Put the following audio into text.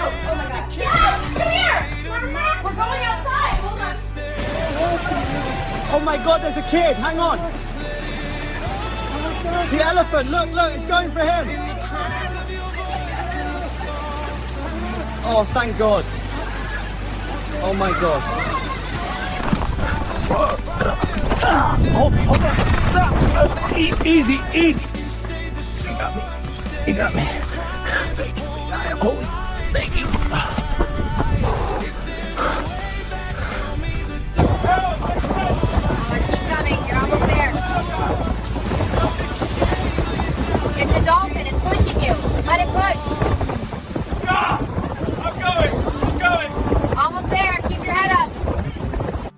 Oh my god. Yes! Come here! We're going outside. Hold on. Oh my god, there's a kid. Hang on. The elephant. Look, it's going for him. Oh, thank God. Oh my God. Hold on. Stop. Easy. He got me. Thank you. Thank you.